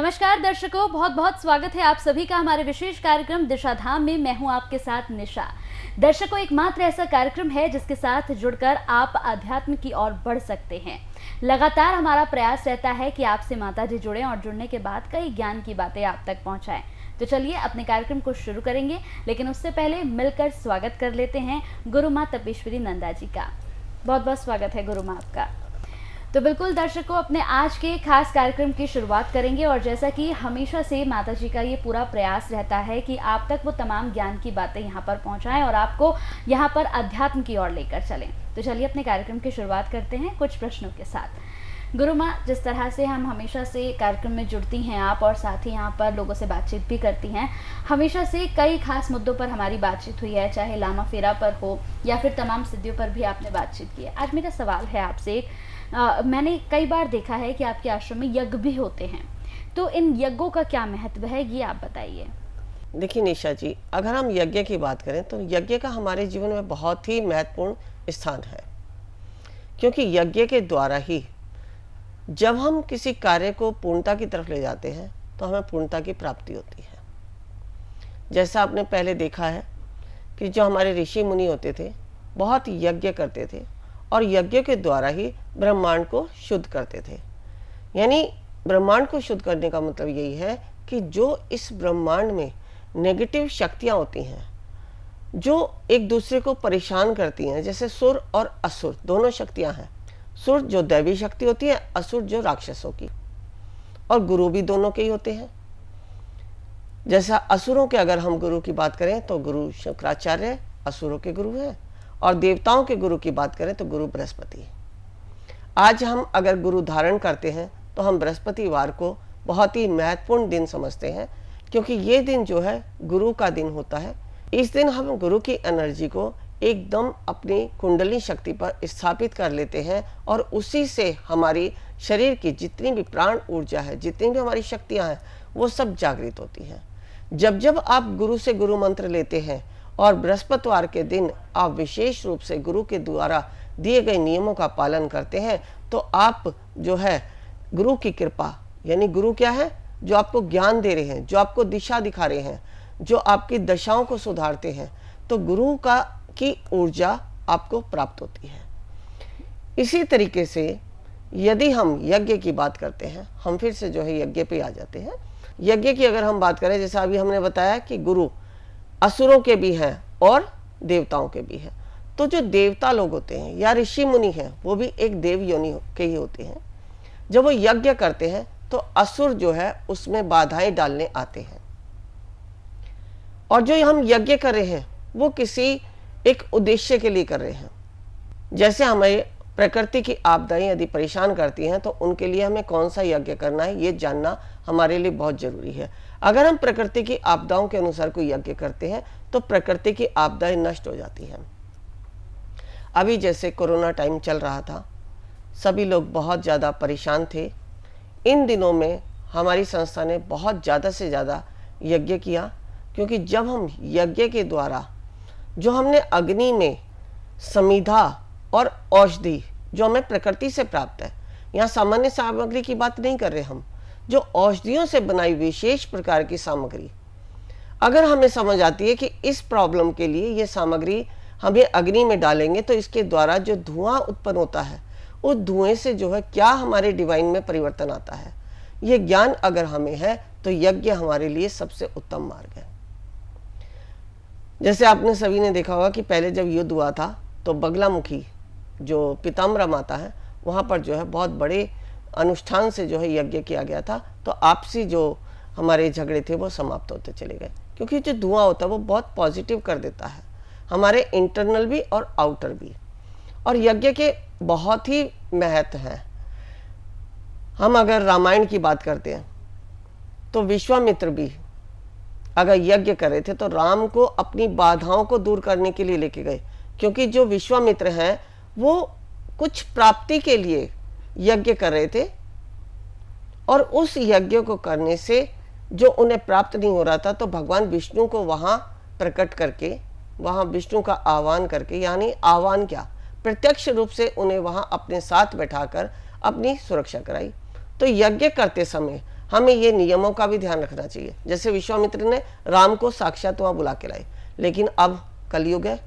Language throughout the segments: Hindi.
नमस्कार दर्शकों, बहुत बहुत स्वागत है आप सभी का हमारे विशेष कार्यक्रम दिशा धाम में। मैं हूं आपके साथ निशा। दर्शकों, एकमात्र ऐसा कार्यक्रम है जिसके साथ जुड़कर आप अध्यात्म की ओर बढ़ सकते हैं। लगातार हमारा प्रयास रहता है कि आपसे माता जी जुड़ें और जुड़ने के बाद कई ज्ञान की बातें आप तक पहुंचाएं। तो चलिए अपने कार्यक्रम को शुरू करेंगे, लेकिन उससे पहले मिलकर स्वागत कर लेते हैं गुरु माँ तपेश्वरी नंदा जी का। बहुत बहुत स्वागत है गुरु माँ आपका। तो बिल्कुल दर्शकों, अपने आज के खास कार्यक्रम की शुरुआत करेंगे और जैसा कि हमेशा से माता जी का ये पूरा प्रयास रहता है कि आप तक वो तमाम ज्ञान की बातें यहाँ पर पहुँचाएं और आपको यहाँ पर अध्यात्म की ओर लेकर चलें। तो चलिए अपने कार्यक्रम की शुरुआत करते हैं कुछ प्रश्नों के साथ। गुरु माँ, जिस तरह से हम हमेशा से कार्यक्रम में जुड़ती हैं आप और साथ ही यहाँ पर लोगों से बातचीत भी करती हैं, हमेशा से कई खास मुद्दों पर हमारी बातचीत हुई है, चाहे लामा फेरा पर हो या फिर तमाम सिद्धियों पर भी आपने बातचीत की है। आज मेरा सवाल है आपसे, मैंने कई बार देखा है कि आपके आश्रम में यज्ञ भी होते हैं, तो इन यज्ञों का क्या महत्व है, ये आप बताइए। देखिए निशा जी, अगर हम यज्ञ की बात करें तो यज्ञ का हमारे जीवन में बहुत ही महत्वपूर्ण स्थान है, क्योंकि यज्ञ के द्वारा ही जब हम किसी कार्य को पूर्णता की तरफ ले जाते हैं तो हमें पूर्णता की प्राप्ति होती है। जैसा आपने पहले देखा है कि जो हमारे ऋषि मुनि होते थे बहुत यज्ञ करते थे और यज्ञ के द्वारा ही ब्रह्मांड को शुद्ध करते थे। यानी ब्रह्मांड को शुद्ध करने का मतलब यही है कि जो इस ब्रह्मांड में नेगेटिव शक्तियाँ होती हैं, जो एक दूसरे को परेशान करती हैं, जैसे सुर और असुर दोनों शक्तियाँ हैं। सुर जो दैवी शक्ति होती है, असुर जो राक्षसों की, और गुरु भी दोनों के ही होते हैं। जैसा असुरों के अगर हम गुरु की बात करें तो गुरु शुक्राचार्य असुरों के गुरु हैं, और देवताओं के गुरु की बात करें तो गुरु बृहस्पति। आज हम अगर गुरु धारण करते हैं तो हम बृहस्पतिवार को बहुत ही महत्वपूर्ण दिन समझते हैं, क्योंकि ये दिन जो है गुरु का दिन होता है। इस दिन हम गुरु की एनर्जी को एकदम अपनी कुंडली शक्ति पर स्थापित कर लेते हैं और उसी से हमारी शरीर की जितनी भी प्राण ऊर्जा है, जितनी भी हमारी शक्तियाँ हैं, वो सब जागृत होती हैं। जब जब आप गुरु से गुरु मंत्र लेते हैं और बृहस्पतिवार के दिन आप विशेष रूप से गुरु के द्वारा दिए गए नियमों का पालन करते हैं, तो आप जो है गुरु की कृपा, यानी गुरु क्या है, जो आपको ज्ञान दे रहे हैं, जो आपको दिशा दिखा रहे हैं, जो आपकी दशाओं को सुधारते हैं, तो गुरु की ऊर्जा आपको प्राप्त होती है। इसी तरीके से यदि हम यज्ञ की बात करते हैं, हम फिर से जो है यज्ञ पे आ जाते हैं। यज्ञ की अगर हम बात करें, जैसा अभी हमने बताया कि गुरु असुरों के भी हैं और देवताओं के भी हैं, तो जो देवता लोग होते हैं या ऋषि मुनि हैं, वो भी एक देव योनि के ही होते हैं। जब वो यज्ञ करते हैं तो असुर जो है उसमें बाधाएं डालने आते हैं, और जो हम यज्ञ कर रहे हैं वो किसी एक उद्देश्य के लिए कर रहे हैं। जैसे हमें प्रकृति की आपदाएं यदि परेशान करती हैं तो उनके लिए हमें कौन सा यज्ञ करना है, ये जानना हमारे लिए बहुत जरूरी है। अगर हम प्रकृति की आपदाओं के अनुसार कोई यज्ञ करते हैं तो प्रकृति की आपदाएं नष्ट हो जाती हैं। अभी जैसे कोरोना टाइम चल रहा था, सभी लोग बहुत ज़्यादा परेशान थे। इन दिनों में हमारी संस्था ने बहुत ज़्यादा से ज़्यादा यज्ञ किया, क्योंकि जब हम यज्ञ के द्वारा जो हमने अग्नि में समिधा और औषधि जो हमें प्रकृति से प्राप्त है, यहाँ सामान्य सामग्री की बात नहीं कर रहे हम, जो औषधियों से बनाई विशेष प्रकार की सामग्री, अगर हमें समझ आती है कि इस प्रॉब्लम के लिए ये सामग्री हमें अग्नि में डालेंगे तो इसके द्वारा जो धुआं उत्पन्न होता है, उस धुएं से जो है क्या हमारे डिवाइन में परिवर्तन आता है, ये ज्ञान अगर हमें है तो यज्ञ हमारे लिए सबसे उत्तम मार्ग है। जैसे आपने सभी ने देखा होगा कि पहले जब युद्ध हुआ था तो बगलामुखी जो पीताम्बरा माता है, वहाँ पर जो है बहुत बड़े अनुष्ठान से जो है यज्ञ किया गया था, तो आपसी जो हमारे झगड़े थे वो समाप्त होते चले गए, क्योंकि जो धुआं होता है वो बहुत पॉजिटिव कर देता है, हमारे इंटरनल भी और आउटर भी। और यज्ञ के बहुत ही महत्व हैं। हम अगर रामायण की बात करते हैं तो विश्वामित्र भी अगर यज्ञ कर रहे थे तो राम को अपनी बाधाओं को दूर करने के लिए लेके गए, क्योंकि जो विश्वामित्र हैं वो कुछ प्राप्ति के लिए यज्ञ कर रहे थे, और उस यज्ञ को करने से जो उन्हें प्राप्त नहीं हो रहा था, तो भगवान विष्णु को वहाँ प्रकट करके, वहाँ विष्णु का आह्वान करके, यानी आह्वान क्या, प्रत्यक्ष रूप से उन्हें वहाँ अपने साथ बैठाकर अपनी सुरक्षा कराई। तो यज्ञ करते समय हमें ये नियमों का भी ध्यान रखना चाहिए। जैसे विश्वामित्र ने राम को साक्षात वहाँ बुला के लाए, लेकिन अब कलयुग है,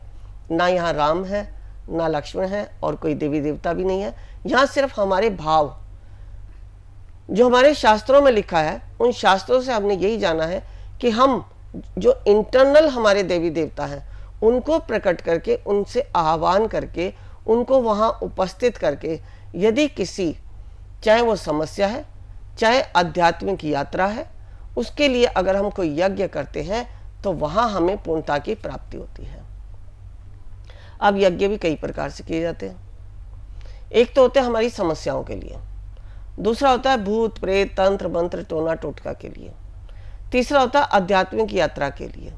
ना यहाँ राम है, ना लक्ष्मण है, और कोई देवी देवता भी नहीं है। यहाँ सिर्फ हमारे भाव, जो हमारे शास्त्रों में लिखा है, उन शास्त्रों से हमने यही जाना है कि हम जो इंटरनल हमारे देवी देवता हैं उनको प्रकट करके, उनसे आह्वान करके, उनको वहाँ उपस्थित करके, यदि किसी, चाहे वो समस्या है, चाहे आध्यात्मिक यात्रा है, उसके लिए अगर हम कोई यज्ञ करते हैं तो वहाँ हमें पूर्णता की प्राप्ति होती है। अब यज्ञ भी कई प्रकार से किए जाते हैं। एक तो होते हैं हमारी समस्याओं के लिए, दूसरा होता है भूत प्रेत तंत्र मंत्र टोना टोटका के लिए, तीसरा होता है आध्यात्मिक यात्रा के लिए।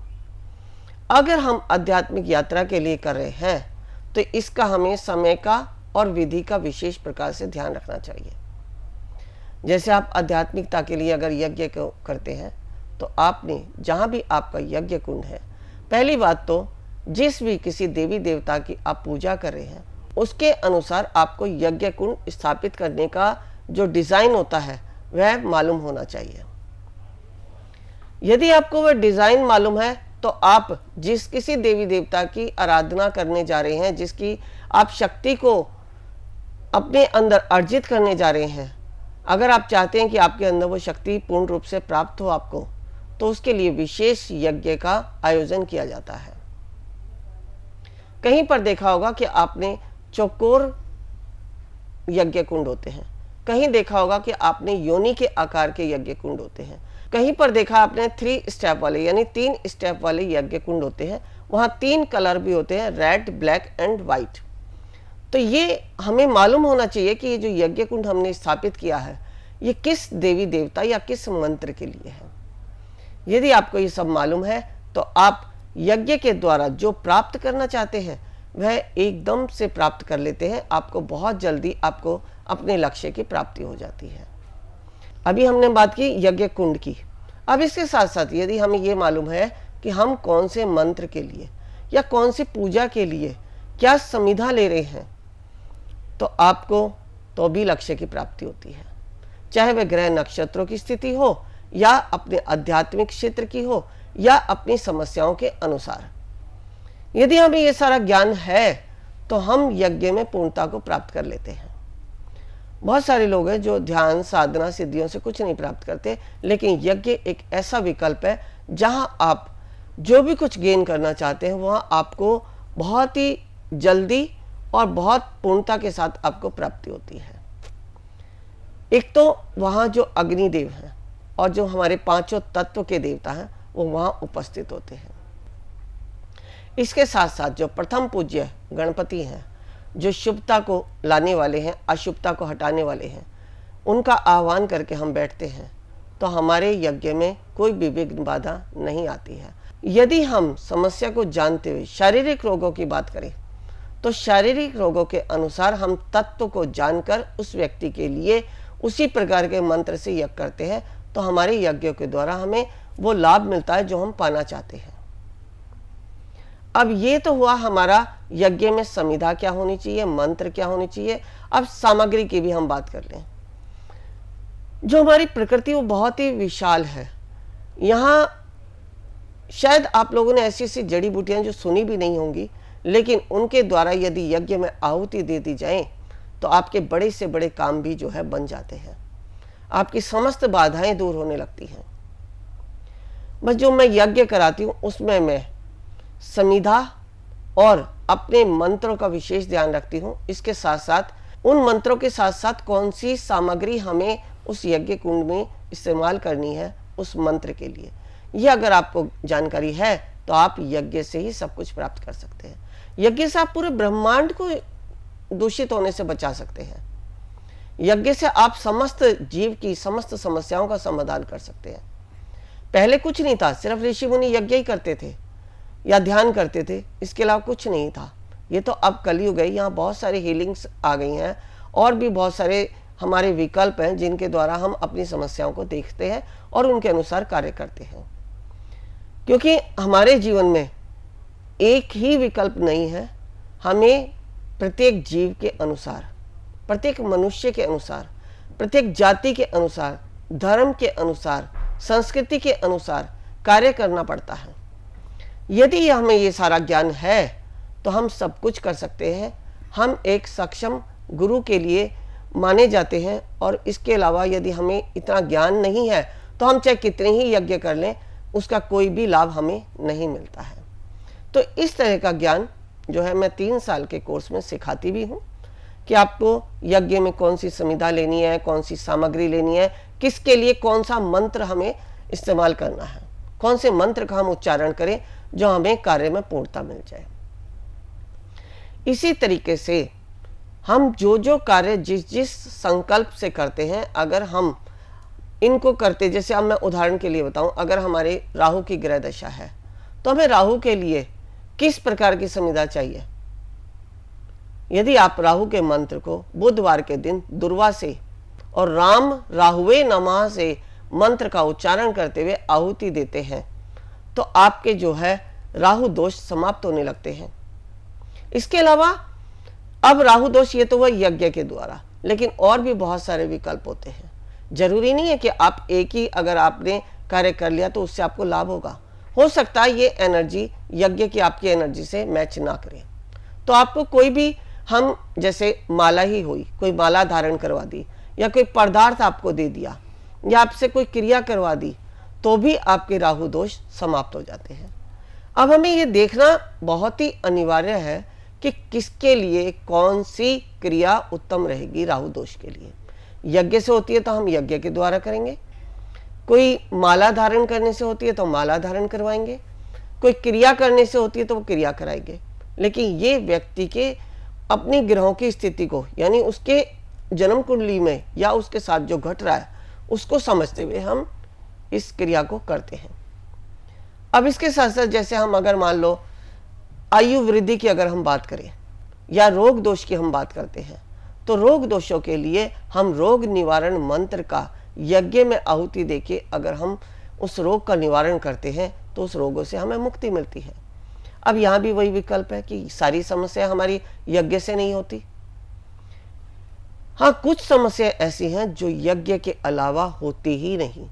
अगर हम आध्यात्मिक यात्रा के लिए कर रहे हैं तो इसका हमें समय का और विधि का विशेष प्रकार से ध्यान रखना चाहिए। जैसे आप आध्यात्मिकता के लिए अगर यज्ञ को करते हैं तो आपने जहाँ भी आपका यज्ञ कुंड है, पहली बात तो जिस भी किसी देवी देवता की आप पूजा कर रहे हैं उसके अनुसार आपको यज्ञ कुंड स्थापित करने का जो डिज़ाइन होता है वह मालूम होना चाहिए। यदि आपको वह डिज़ाइन मालूम है तो आप जिस किसी देवी देवता की आराधना करने जा रहे हैं, जिसकी आप शक्ति को अपने अंदर अर्जित करने जा रहे हैं, अगर आप चाहते हैं कि आपके अंदर वो शक्ति पूर्ण रूप से प्राप्त हो आपको, तो उसके लिए विशेष यज्ञ का आयोजन किया जाता है। कहीं पर देखा होगा कि आपने चौकोर यज्ञ कुंड होते हैं, कहीं देखा होगा कि आपने योनि के आकार के यज्ञ कुंड होते हैं, कहीं पर देखा आपने 3 स्टेप वाले यानी 3 स्टेप वाले यज्ञ कुंड होते हैं। वहाँ 3 कलर भी होते हैं, रेड ब्लैक एंड वाइट। तो ये हमें मालूम होना चाहिए कि ये जो यज्ञ कुंड हमने स्थापित किया है ये किस देवी देवता या किस मंत्र के लिए है। यदि आपको ये सब मालूम है तो आप यज्ञ के द्वारा जो प्राप्त करना चाहते हैं वह एकदम से प्राप्त कर लेते हैं। आपको बहुत जल्दी आपको अपने लक्ष्य की प्राप्ति हो जाती है। अभी हमने बात की यज्ञ कुंड की। अब इसके साथ साथ यदि हमें ये मालूम है कि हम कौन से मंत्र के लिए या कौन सी पूजा के लिए क्या समिधा ले रहे हैं तो आपको तो भी लक्ष्य की प्राप्ति होती है, चाहे वह ग्रह नक्षत्रों की स्थिति हो या अपने आध्यात्मिक क्षेत्र की हो या अपनी समस्याओं के अनुसार। यदि हमें ये सारा ज्ञान है तो हम यज्ञ में पूर्णता को प्राप्त कर लेते हैं। बहुत सारे लोग हैं जो ध्यान साधना सिद्धियों से कुछ नहीं प्राप्त करते, लेकिन यज्ञ एक ऐसा विकल्प है जहां आप जो भी कुछ गेन करना चाहते हैं वहां आपको बहुत ही जल्दी और बहुत पूर्णता के साथ आपको प्राप्ति होती है। एक तो वहाँ जो अग्निदेव हैं और जो हमारे 5 तत्व के देवता हैं वो वहाँ उपस्थित होते हैं। इसके साथ साथ जो प्रथम पूज्य गणपति हैं, जो शुभता को लाने वाले हैं, अशुभता को हटाने वाले हैं, उनका आह्वान करके हम बैठते हैं तो हमारे यज्ञ में कोई भी विघ्न बाधा नहीं आती है। यदि हम समस्या को जानते हुए शारीरिक रोगों की बात करें तो शारीरिक रोगों के अनुसार हम तत्व को जानकर उस व्यक्ति के लिए उसी प्रकार के मंत्र से यज्ञ करते हैं तो हमारे यज्ञों के द्वारा हमें वो लाभ मिलता है जो हम पाना चाहते हैं। अब ये तो हुआ हमारा यज्ञ में समिधा क्या होनी चाहिए, मंत्र क्या होनी चाहिए। अब सामग्री की भी हम बात कर लें। जो हमारी प्रकृति वो बहुत ही विशाल है। यहाँ शायद आप लोगों ने ऐसी ऐसी जड़ी बूटियां जो सुनी भी नहीं होंगी, लेकिन उनके द्वारा यदि यज्ञ में आहुति दे दी जाए तो आपके बड़े से बड़े काम भी जो है बन जाते हैं, आपकी समस्त बाधाएं दूर होने लगती हैं। बस जो मैं यज्ञ कराती हूँ उसमें मैं समिधा और अपने मंत्रों का विशेष ध्यान रखती हूँ। इसके साथ साथ उन मंत्रों के साथ साथ कौन सी सामग्री हमें उस यज्ञ कुंड में इस्तेमाल करनी है उस मंत्र के लिए, यह अगर आपको जानकारी है तो आप यज्ञ से ही सब कुछ प्राप्त कर सकते हैं। यज्ञ से आप पूरे ब्रह्मांड को दूषित होने से बचा सकते हैं। यज्ञ से आप समस्त जीव की समस्त समस्याओं का समाधान कर सकते हैं। पहले कुछ नहीं था, सिर्फ ऋषि मुनि यज्ञ ही करते थे या ध्यान करते थे, इसके अलावा कुछ नहीं था। ये तो अब कलयुग है, यहाँ बहुत सारी हीलिंग्स आ गई हैं और भी बहुत सारे हमारे विकल्प हैं जिनके द्वारा हम अपनी समस्याओं को देखते हैं और उनके अनुसार कार्य करते हैं। क्योंकि हमारे जीवन में एक ही विकल्प नहीं है, हमें प्रत्येक जीव के अनुसार, प्रत्येक मनुष्य के अनुसार, प्रत्येक जाति के अनुसार धर्म के अनुसार, संस्कृति के अनुसार कार्य करना पड़ता है। यदि हमें ये सारा ज्ञान है तो हम सब कुछ कर सकते हैं। हम एक सक्षम गुरु के लिए माने जाते हैं, और इसके अलावा यदि हमें इतना ज्ञान नहीं है तो हम चाहे कितने ही यज्ञ कर लें, उसका कोई भी लाभ हमें नहीं मिलता है। तो इस तरह का ज्ञान जो है मैं 3 साल के कोर्स में सिखाती भी हूँ कि आपको यज्ञ में कौन सी संविधा लेनी है, कौन सी सामग्री लेनी है, किसके लिए कौन सा मंत्र हमें इस्तेमाल करना है, कौन से मंत्र का हम उच्चारण करें जो हमें कार्य में पूर्णता मिल जाए। इसी तरीके से हम जो जो कार्य जिस जिस संकल्प से करते हैं, अगर हम इनको करते, जैसे अब मैं उदाहरण के लिए बताऊं, अगर हमारे राहु की ग्रह दशा है तो हमें राहु के लिए किस प्रकार की संविधा चाहिए। यदि आप राहु के मंत्र को बुधवार के दिन दुर्वा से और राम राहुवे नमः से मंत्र का उच्चारण करते हुए आहुति देते हैं तो आपके जो है राहु दोष समाप्त होने लगते हैं। इसके अलावा अब राहु दोष ये तो वह यज्ञ के द्वारा, लेकिन और भी बहुत सारे विकल्प होते हैं। जरूरी नहीं है कि आप एक ही अगर आपने कार्य कर लिया तो उससे आपको लाभ होगा। हो सकता है ये एनर्जी यज्ञ की आपकी एनर्जी से मैच ना करे, तो आपको कोई भी, हम जैसे माला ही हुई, कोई माला धारण करवा दी या कोई पदार्थ आपको दे दिया या आपसे कोई क्रिया करवा दी तो भी आपके राहु दोष समाप्त हो जाते हैं। अब हमें ये देखना बहुत ही अनिवार्य है कि किसके लिए कौन सी क्रिया उत्तम रहेगी राहु दोष के लिए। यज्ञ से होती है तो हम यज्ञ के द्वारा करेंगे, कोई माला धारण करने से होती है तो माला धारण करवाएंगे, कोई क्रिया करने से होती है तो वो क्रिया कराएंगे। लेकिन ये व्यक्ति के अपनी ग्रहों की स्थिति को, यानी उसके जन्म कुंडली में या उसके साथ जो घट रहा है उसको समझते हुए हम इस क्रिया को करते हैं। अब इसके साथ साथ जैसे हम अगर मान लो आयु वृद्धि की अगर हम बात करें या रोग दोष की हम बात करते हैं, तो रोग दोषों के लिए हम रोग निवारण मंत्र का यज्ञ में आहुति देके अगर हम उस रोग का निवारण करते हैं तो उस रोगों से हमें मुक्ति मिलती है। अब यहाँ भी वही विकल्प है कि सारी समस्या हमारी यज्ञ से नहीं होती। हाँ, कुछ समस्या ऐसी हैं जो यज्ञ के अलावा होती ही नहीं।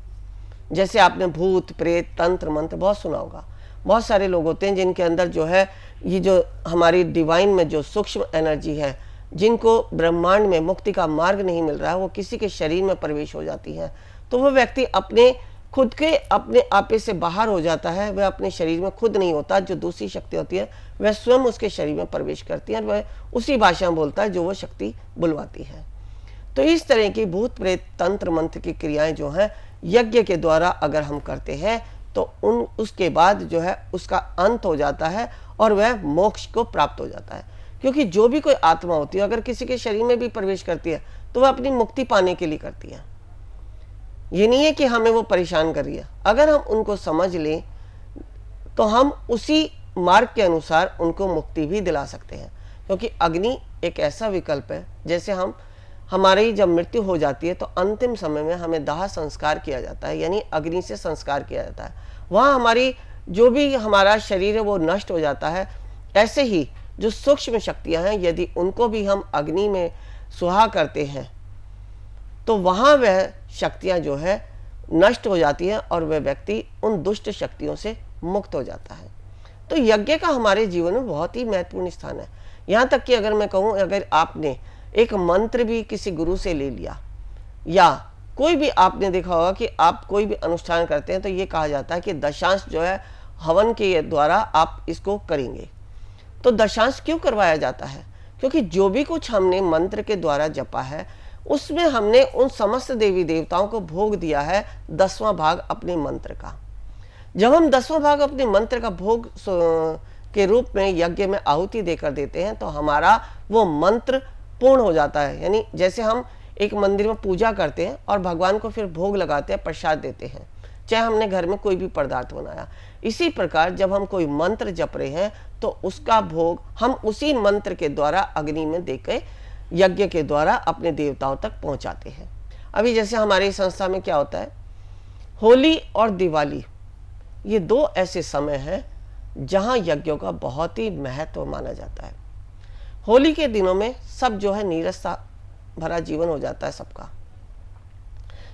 जैसे आपने भूत प्रेत तंत्र मंत्र बहुत सुना होगा। बहुत सारे लोग होते हैं जिनके अंदर जो है ये जो हमारी डिवाइन में जो सूक्ष्म एनर्जी है, जिनको ब्रह्मांड में मुक्ति का मार्ग नहीं मिल रहा है, वो किसी के शरीर में प्रवेश हो जाती है तो वो व्यक्ति अपने खुद के अपने आपे से बाहर हो जाता है। वह अपने शरीर में खुद नहीं होता, जो दूसरी शक्ति होती है वह स्वयं उसके शरीर में प्रवेश करती है और वह उसी भाषा में बोलता है जो वो शक्ति बुलवाती है। तो इस तरह की भूत प्रेत तंत्र मंत्र की क्रियाएं जो हैं यज्ञ के द्वारा अगर हम करते हैं तो उसके बाद जो है उसका अंत हो जाता है और वह मोक्ष को प्राप्त हो जाता है। क्योंकि जो भी कोई आत्मा होती है अगर किसी के शरीर में भी प्रवेश करती है तो वह अपनी मुक्ति पाने के लिए करती है। ये नहीं है कि हमें वो परेशान कर रही है। अगर हम उनको समझ लें तो हम उसी मार्ग के अनुसार उनको मुक्ति भी दिला सकते हैं। क्योंकि अग्नि एक ऐसा विकल्प है, जैसे हमारी जब मृत्यु हो जाती है तो अंतिम समय में हमें दाह संस्कार किया जाता है, यानी अग्नि से संस्कार किया जाता है। वहाँ हमारी जो भी हमारा शरीर है वो नष्ट हो जाता है। ऐसे ही जो सूक्ष्म शक्तियाँ हैं यदि उनको भी हम अग्नि में सुहा करते हैं तो वहाँ वह शक्तियाँ जो है नष्ट हो जाती हैं और वह व्यक्ति उन दुष्ट शक्तियों से मुक्त हो जाता है। तो यज्ञ का हमारे जीवन में बहुत ही महत्वपूर्ण स्थान है। यहाँ तक कि अगर मैं कहूँ, अगर आपने एक मंत्र भी किसी गुरु से ले लिया या कोई भी आपने देखा होगा कि आप कोई भी अनुष्ठान करते हैं तो ये कहा जाता है कि दशांश जो है हवन के द्वारा आप इसको करेंगे। तो दशांश क्यों करवाया जाता है? क्योंकि जो भी कुछ हमने मंत्र के द्वारा जपा है उसमें हमने उन समस्त देवी देवताओं को भोग दिया है 10वां भाग अपने मंत्र का। जब हम 10वां भाग अपने मंत्र का भोग के रूप में यज्ञ में आहुति देकर देते हैं तो हमारा वो मंत्र पूर्ण हो जाता है। यानी जैसे हम एक मंदिर में पूजा करते हैं और भगवान को फिर भोग लगाते हैं, प्रसाद देते हैं, चाहे हमने घर में कोई भी पदार्थ बनाया। इसी प्रकार जब हम कोई मंत्र जप रहे हैं तो उसका भोग हम उसी मंत्र के द्वारा अग्नि में देकर यज्ञ के द्वारा अपने देवताओं तक पहुंचाते हैं। अभी जैसे हमारी संस्था में क्या होता है, होली और दिवाली ये 2 ऐसे समय हैं जहां यज्ञों का बहुत ही महत्व माना जाता है। होली के दिनों में सब जो है नीरसता भरा जीवन हो जाता है सबका।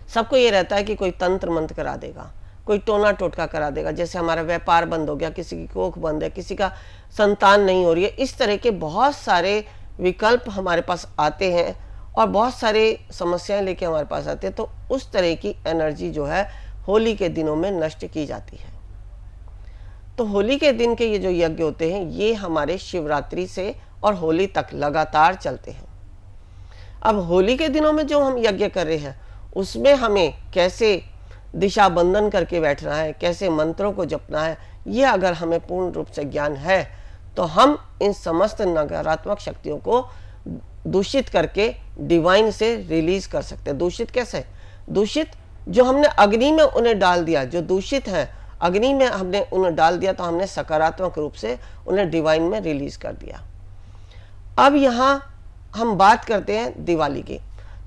सबको ये रहता है कि कोई तंत्र मंत्र करा देगा, कोई टोना टोटका करा देगा, जैसे हमारा व्यापार बंद हो गया, किसी की कोख बंद है, किसी का संतान नहीं हो रही है। इस तरह के बहुत सारे विकल्प हमारे पास आते हैं और बहुत सारे समस्याएं लेके हमारे पास आते हैं। तो उस तरह की एनर्जी जो है होली के दिनों में नष्ट की जाती है। तो होली के दिन के ये जो यज्ञ होते हैं ये हमारे शिवरात्रि से और होली तक लगातार चलते हैं। अब होली के दिनों में जो हम यज्ञ कर रहे हैं उसमें हमें कैसे दिशा बंधन करके बैठना है, कैसे मंत्रों को जपना है, ये अगर हमें पूर्ण रूप से ज्ञान है तो हम इन समस्त नकारात्मक शक्तियों को दूषित करके डिवाइन से रिलीज कर सकते हैं। दूषित कैसे? दूषित जो हमने अग्नि में उन्हें डाल दिया, जो दूषित हैं अग्नि में हमने उन्हें डाल दिया, तो हमने सकारात्मक रूप से उन्हें डिवाइन में रिलीज कर दिया। अब यहाँ हम बात करते हैं दिवाली की।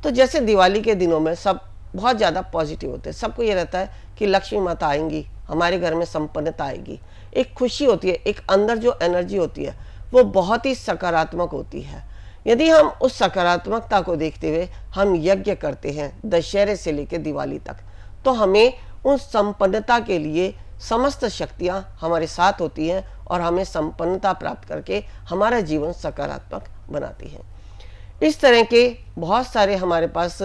तो जैसे दिवाली के दिनों में सब बहुत ज़्यादा पॉजिटिव होते हैं, सबको ये रहता है कि लक्ष्मी माता आएंगी, हमारे घर में संपन्नता आएगी, एक खुशी होती है, एक अंदर जो एनर्जी होती है वो बहुत ही सकारात्मक होती है। यदि हम उस सकारात्मकता को देखते हुए हम यज्ञ करते हैं दशहरे से लेकर दिवाली तक, तो हमें उस संपन्नता के लिए समस्त शक्तियां हमारे साथ होती हैं और हमें संपन्नता प्राप्त करके हमारा जीवन सकारात्मक बनाती हैं। इस तरह के बहुत सारे हमारे पास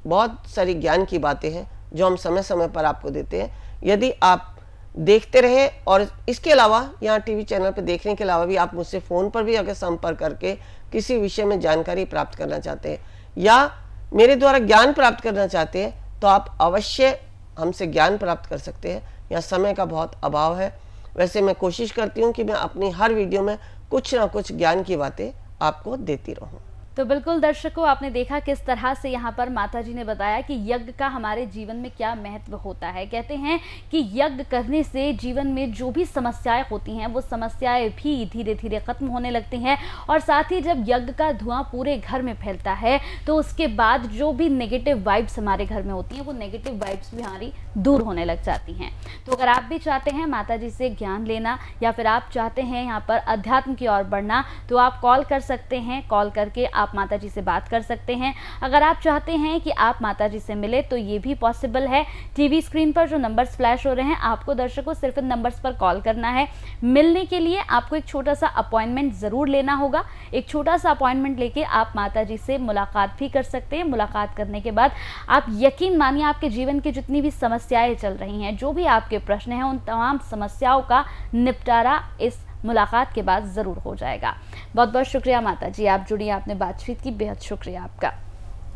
बहुत सारी ज्ञान की बातें हैं जो हम समय समय पर आपको देते हैं। यदि आप देखते रहे और इसके अलावा यहाँ टीवी चैनल पर देखने के अलावा भी आप मुझसे फ़ोन पर भी अगर संपर्क करके किसी विषय में जानकारी प्राप्त करना चाहते हैं या मेरे द्वारा ज्ञान प्राप्त करना चाहते हैं तो आप अवश्य हमसे ज्ञान प्राप्त कर सकते हैं। यहाँ समय का बहुत अभाव है, वैसे मैं कोशिश करती हूँ कि मैं अपनी हर वीडियो में कुछ ना कुछ ज्ञान की बातें आपको देती रहूँ। तो बिल्कुल दर्शकों, आपने देखा किस तरह से यहाँ पर माताजी ने बताया कि यज्ञ का हमारे जीवन में क्या महत्व होता है। कहते हैं कि यज्ञ करने से जीवन में जो भी समस्याएं होती हैं वो समस्याएं भी धीरे धीरे खत्म होने लगती हैं और साथ ही जब यज्ञ का धुआं पूरे घर में फैलता है तो उसके बाद जो भी नेगेटिव वाइब्स हमारे घर में होती हैं वो नेगेटिव वाइब्स भी हमारी दूर होने लग जाती हैं। तो अगर आप भी चाहते हैं माताजी से ज्ञान लेना या फिर आप चाहते हैं यहाँ पर अध्यात्म की ओर बढ़ना तो आप कॉल कर सकते हैं। कॉल करके आप माताजी से बात कर सकते हैं। अगर आप चाहते हैं कि आप माताजी से मिले तो ये भी पॉसिबल है। टीवी स्क्रीन पर जो नंबर्स फ्लैश हो रहे हैं आपको दर्शकों सिर्फ इन नंबर्स पर कॉल करना है। मिलने के लिए आपको एक छोटा सा अपॉइंटमेंट ज़रूर लेना होगा। एक छोटा सा अपॉइंटमेंट लेके आप माताजी से मुलाकात भी कर सकते हैं। मुलाकात करने के बाद आप यकीन मानिए आपके जीवन की जितनी भी समस्याएं चल रही हैं, जो भी आपके प्रश्न हैं, उन तमाम समस्याओं का निपटारा इस मुलाकात के बाद ज़रूर हो जाएगा। बहुत बहुत शुक्रिया माता जी, आप जुड़ी, आपने बातचीत की, बेहद शुक्रिया आपका।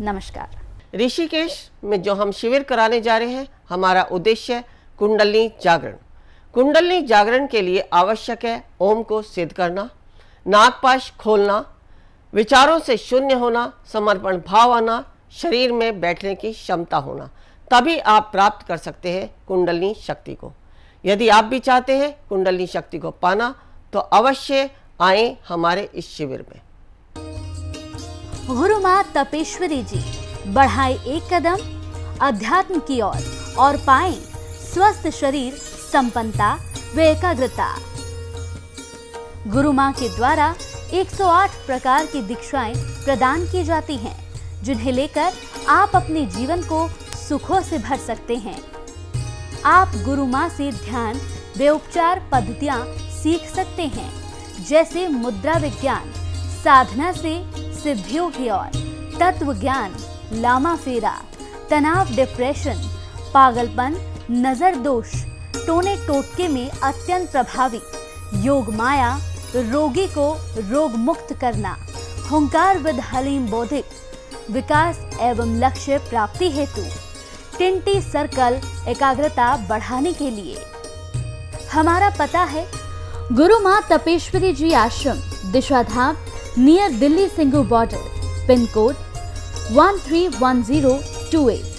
नमस्कार। ऋषिकेश में जो हम शिविर कराने जा रहे हैं, हमारा उद्देश्य कुंडलिनी जागरण। कुंडलिनी जागरण के लिए आवश्यक है ओम को सिद्ध करना, नागपाश खोलना, विचारों से शून्य होना, समर्पण भाव आना, शरीर में बैठने की क्षमता होना, तभी आप प्राप्त कर सकते हैं कुंडलिनी शक्ति को। यदि आप भी चाहते हैं कुंडलिनी शक्ति को पाना तो अवश्य आए हमारे इस शिविर में। गुरु माँ तपेश्वरी जी बढ़ाए एक कदम अध्यात्म की ओर और पाएं स्वस्थ शरीर, संपन्नता व एकाग्रता। गुरु माँ के द्वारा 108 प्रकार की दीक्षाएं प्रदान की जाती हैं जिन्हें लेकर आप अपने जीवन को सुखों से भर सकते हैं। आप गुरु माँ से ध्यान व उपचार पद्धतियाँ सीख सकते हैं, जैसे मुद्रा विज्ञान, साधना से सिद्धियों की ओर, तत्व ज्ञान, लामा फेरा, तनाव, डिप्रेशन, पागलपन, नजर दोष, टोने टोटके में अत्यंत प्रभावी, योग माया, रोगी को रोग मुक्त करना, हुंकार विद हलीम बौद्धिक, विकास एवं लक्ष्य प्राप्ति हेतु, टिंटी सर्कल, एकाग्रता बढ़ाने के लिए। हमारा पता है गुरु माँ Tapeshwari ji Ashram, Dishadham, near Delhi Singhu border, pin code 131028।